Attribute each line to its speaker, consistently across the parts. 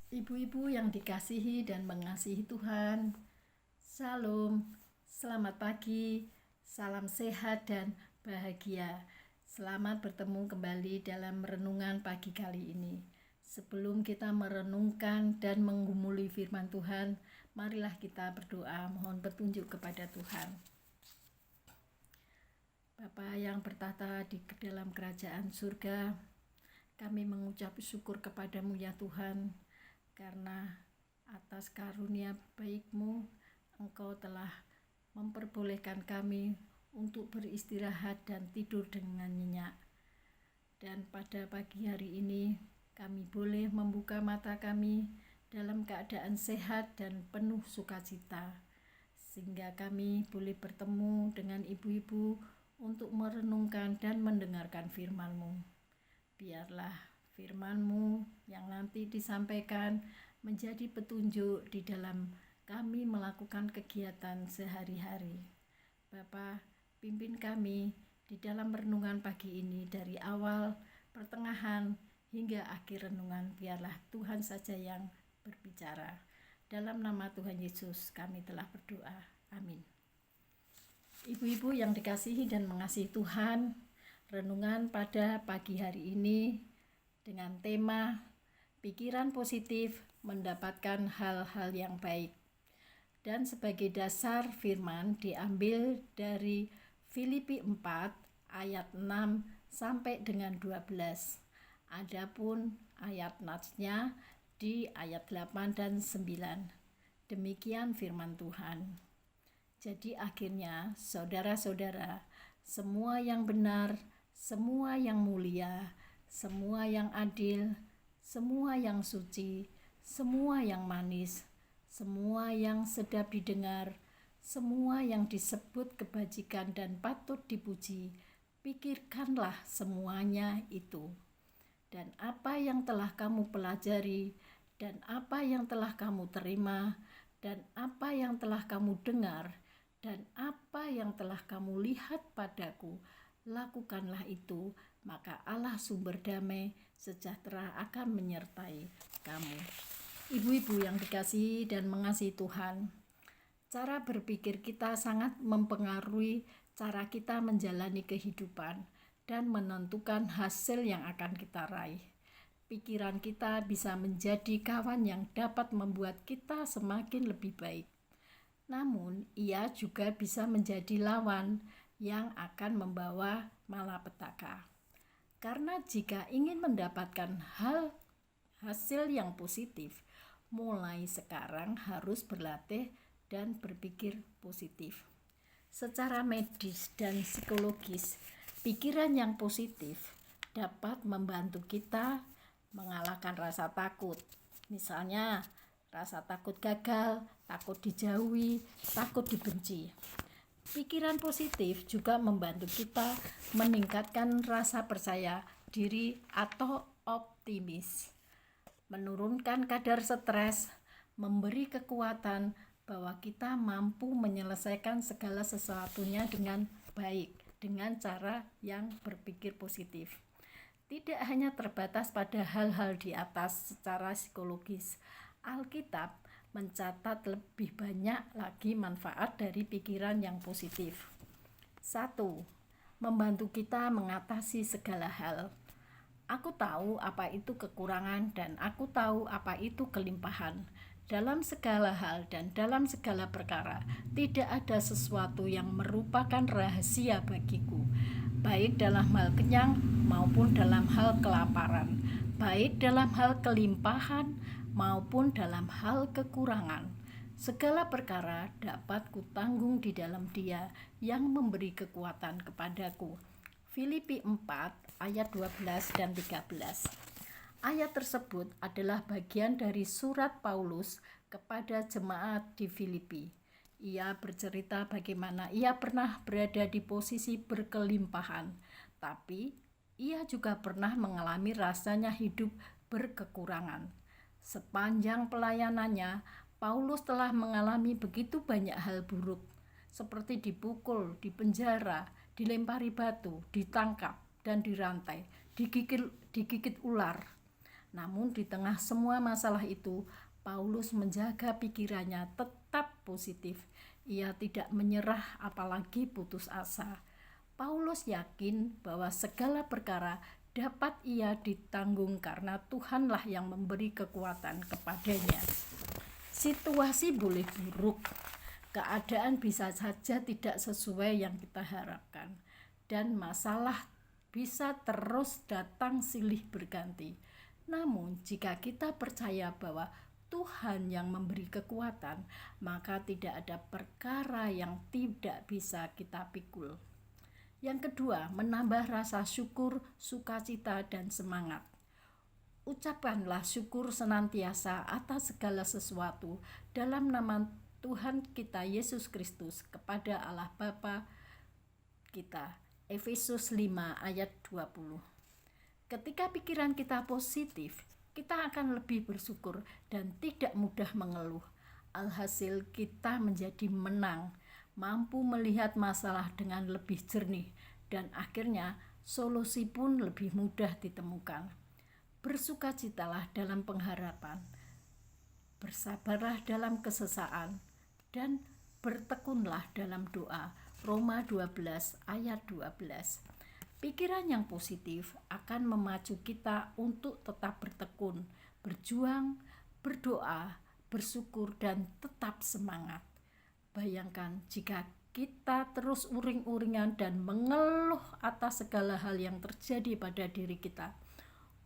Speaker 1: Ibu-ibu yang dikasihi dan mengasihi Tuhan, Shalom, selamat pagi, salam sehat dan bahagia. Selamat bertemu kembali dalam renungan pagi kali ini. Sebelum kita merenungkan dan menggumuli firman Tuhan, marilah kita berdoa mohon petunjuk kepada Tuhan. Bapa yang bertata di dalam kerajaan surga, kami mengucap syukur kepadamu ya Tuhan, karena atas karunia baik-Mu, Engkau telah memperbolehkan kami untuk beristirahat dan tidur dengan nyenyak. Dan pada pagi hari ini, kami boleh membuka mata kami dalam keadaan sehat dan penuh sukacita, sehingga kami boleh bertemu dengan ibu-ibu untuk merenungkan dan mendengarkan firman-Mu. Biarlah firman-Mu yang nanti disampaikan menjadi petunjuk di dalam kami melakukan kegiatan sehari-hari. Bapa, pimpin kami di dalam renungan pagi ini dari awal, pertengahan, hingga akhir renungan. Biarlah Tuhan saja yang berbicara. Dalam nama Tuhan Yesus kami telah berdoa. Amin. Ibu-ibu yang dikasihi dan mengasihi Tuhan, renungan pada pagi hari ini dengan tema pikiran positif mendapatkan hal-hal yang baik. Dan sebagai dasar firman diambil dari Filipi 4 ayat 6 sampai dengan 12. Adapun ayat natsnya di ayat 8 dan 9. Demikian firman Tuhan. Jadi akhirnya saudara-saudara, semua yang benar, semua yang mulia, semua yang adil, semua yang suci, semua yang manis, semua yang sedap didengar, semua yang disebut kebajikan dan patut dipuji, pikirkanlah semuanya itu. Dan apa yang telah kamu pelajari, dan apa yang telah kamu terima, dan apa yang telah kamu dengar, dan apa yang telah kamu lihat padaku, lakukanlah itu, maka Allah sumber damai sejahtera akan menyertai kamu. Ibu-ibu yang dikasihi dan mengasihi Tuhan, cara berpikir kita sangat mempengaruhi cara kita menjalani kehidupan dan menentukan hasil yang akan kita raih. Pikiran kita bisa menjadi kawan yang dapat membuat kita semakin lebih baik. Namun, ia juga bisa menjadi lawan yang akan membawa malapetaka. Karena jika ingin mendapatkan hasil yang positif, mulai sekarang harus berlatih dan berpikir positif. Secara medis dan psikologis, pikiran yang positif dapat membantu kita mengalahkan rasa takut. Misalnya, rasa takut gagal, takut dijauhi, takut dibenci. Pikiran positif juga membantu kita meningkatkan rasa percaya diri atau optimis, menurunkan kadar stres, memberi kekuatan bahwa kita mampu menyelesaikan segala sesuatunya dengan baik, dengan cara yang berpikir positif. Tidak hanya terbatas pada hal-hal di atas secara psikologis, Alkitab mencatat lebih banyak lagi manfaat dari pikiran yang positif. 1. Membantu kita mengatasi segala hal. Aku tahu apa itu kekurangan dan aku tahu apa itu kelimpahan. Dalam segala hal dan dalam segala perkara, tidak ada sesuatu yang merupakan rahasia bagiku, baik dalam hal kenyang maupun dalam hal kelaparan, baik dalam hal kelimpahan maupun dalam hal kekurangan. Segala perkara dapat kutanggung di dalam Dia yang memberi kekuatan kepadaku. Filipi 4 ayat 12 dan 13. Ayat tersebut adalah bagian dari surat Paulus kepada jemaat di Filipi. Ia bercerita bagaimana ia pernah berada di posisi berkelimpahan, tapi ia juga pernah mengalami rasanya hidup berkekurangan. Sepanjang pelayanannya, Paulus telah mengalami begitu banyak hal buruk, seperti dipukul, dipenjara, dilempari batu, ditangkap, dan dirantai, digigit ular. Namun di tengah semua masalah itu, Paulus menjaga pikirannya tetap positif. Ia tidak menyerah apalagi putus asa. Paulus yakin bahwa segala perkara dapat ia ditanggung karena Tuhanlah yang memberi kekuatan kepadanya. Situasi boleh buruk, keadaan bisa saja tidak sesuai yang kita harapkan, dan masalah bisa terus datang silih berganti. Namun jika kita percaya bahwa Tuhan yang memberi kekuatan, maka tidak ada perkara yang tidak bisa kita pikul. Yang kedua, menambah rasa syukur, sukacita, dan semangat. Ucapkanlah syukur senantiasa atas segala sesuatu dalam nama Tuhan kita Yesus Kristus kepada Allah Bapa kita. Efesus 5 ayat 20. Ketika pikiran kita positif, kita akan lebih bersyukur dan tidak mudah mengeluh. Alhasil kita menjadi menang, mampu melihat masalah dengan lebih jernih, dan akhirnya solusi pun lebih mudah ditemukan. Bersukacitalah dalam pengharapan, bersabarlah dalam kesesaan, dan bertekunlah dalam doa. Roma 12 ayat 12. Pikiran yang positif akan memacu kita untuk tetap bertekun, berjuang, berdoa, bersyukur, dan tetap semangat. Bayangkan jika kita terus uring-uringan dan mengeluh atas segala hal yang terjadi pada diri kita.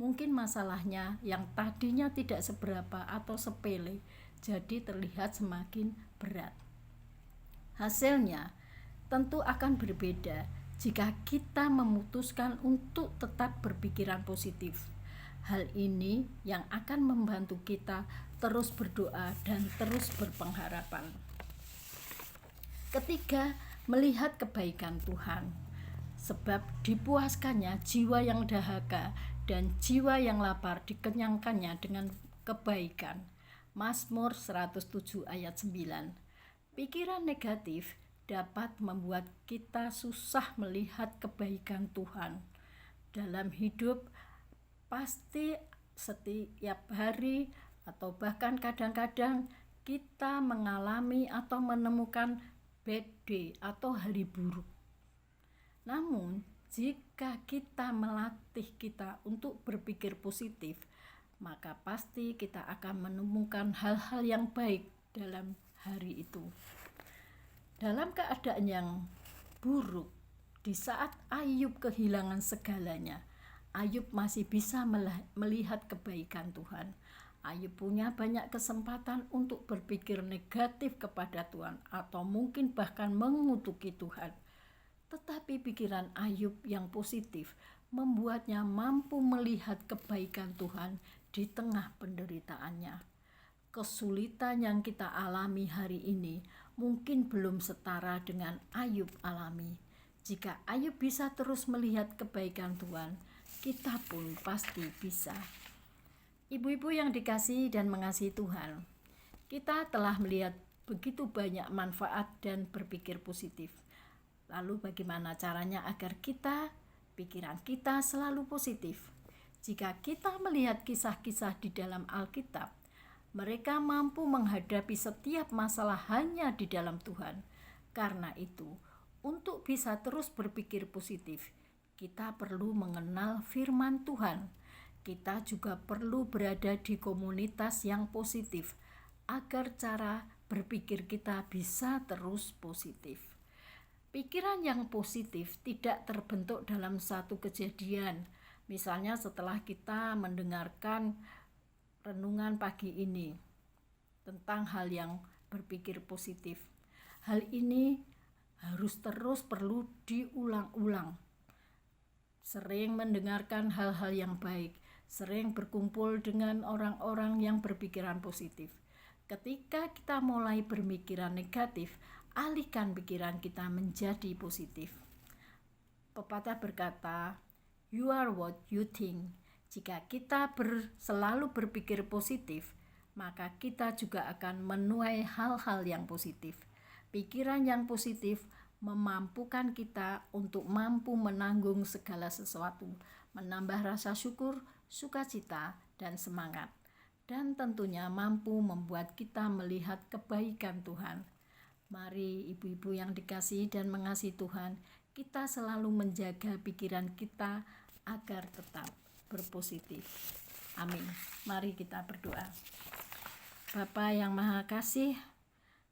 Speaker 1: Mungkin masalahnya yang tadinya tidak seberapa atau sepele, jadi terlihat semakin berat. Hasilnya tentu akan berbeda jika kita memutuskan untuk tetap berpikiran positif. Hal ini yang akan membantu kita terus berdoa dan terus berpengharapan. Ketiga, melihat kebaikan Tuhan. Sebab dipuaskannya jiwa yang dahaga dan jiwa yang lapar dikenyangkannya dengan kebaikan. Mazmur 107 ayat 9. Pikiran negatif dapat membuat kita susah melihat kebaikan Tuhan. Dalam hidup pasti setiap hari atau bahkan kadang-kadang kita mengalami atau menemukan bad day atau hari buruk. Namun, jika kita melatih kita untuk berpikir positif, maka pasti kita akan menemukan hal-hal yang baik dalam hari itu. Dalam keadaan yang buruk, di saat Ayub kehilangan segalanya, Ayub masih bisa melihat kebaikan Tuhan. Ayub punya banyak kesempatan untuk berpikir negatif kepada Tuhan atau mungkin bahkan mengutuki Tuhan. Tetapi pikiran Ayub yang positif membuatnya mampu melihat kebaikan Tuhan di tengah penderitaannya. Kesulitan yang kita alami hari ini mungkin belum setara dengan Ayub alami. Jika Ayub bisa terus melihat kebaikan Tuhan, kita pun pasti bisa. Ibu-ibu yang dikasihi dan mengasihi Tuhan, kita telah melihat begitu banyak manfaat dan berpikir positif. Lalu bagaimana caranya agar pikiran kita selalu positif? Jika kita melihat kisah-kisah di dalam Alkitab, mereka mampu menghadapi setiap masalah hanya di dalam Tuhan. Karena itu, untuk bisa terus berpikir positif, kita perlu mengenal firman Tuhan. Kita juga perlu berada di komunitas yang positif, agar cara berpikir kita bisa terus positif. Pikiran yang positif tidak terbentuk dalam satu kejadian. Misalnya setelah kita mendengarkan renungan pagi ini tentang hal yang berpikir positif. Hal ini harus terus perlu diulang-ulang. Sering mendengarkan hal-hal yang baik, sering berkumpul dengan orang-orang yang berpikiran positif. Ketika kita mulai berpikiran negatif, alihkan pikiran kita menjadi positif. Pepatah berkata, "You are what you think." Jika kita selalu berpikir positif, maka kita juga akan menuai hal-hal yang positif. Pikiran yang positif memampukan kita untuk mampu menanggung segala sesuatu, menambah rasa syukur, sukacita, dan semangat, dan tentunya mampu membuat kita melihat kebaikan Tuhan. Mari ibu-ibu yang dikasihi dan mengasihi Tuhan, kita selalu menjaga pikiran kita agar tetap berpositif. Amin. Mari kita berdoa. Bapa yang Maha Kasih,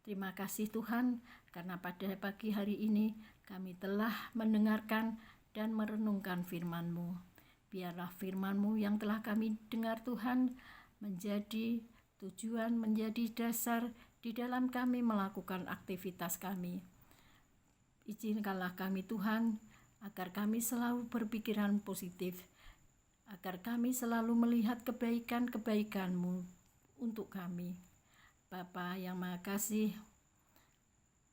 Speaker 1: terima kasih Tuhan, karena pada pagi hari ini kami telah mendengarkan dan merenungkan firman-Mu. Biarlah firman-Mu yang telah kami dengar Tuhan menjadi tujuan, menjadi dasar di dalam kami melakukan aktivitas kami. Izinkanlah kami Tuhan, agar kami selalu berpikiran positif, agar kami selalu melihat kebaikan-kebaikan-Mu untuk kami. Bapa yang Maha Kasih,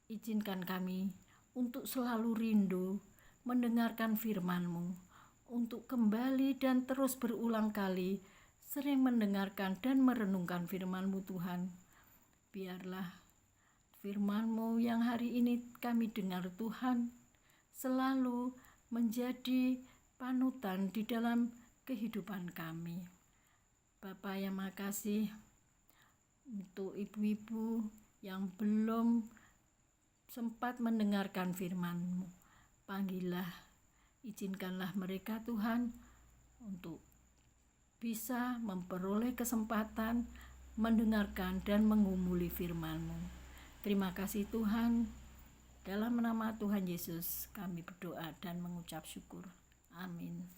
Speaker 1: izinkan kami untuk selalu rindu mendengarkan firman-Mu, untuk kembali dan terus berulang kali sering mendengarkan dan merenungkan firman-Mu Tuhan. Biarlah firman-Mu yang hari ini kami dengar Tuhan selalu menjadi panutan di dalam kehidupan kami. Bapa yang Maha Kasih, untuk ibu-ibu yang belum sempat mendengarkan firman-Mu, panggillah, izinkanlah mereka Tuhan untuk bisa memperoleh kesempatan mendengarkan dan mengumuli firman-Mu. Terima kasih Tuhan, dalam nama Tuhan Yesus kami berdoa dan mengucap syukur. Amin.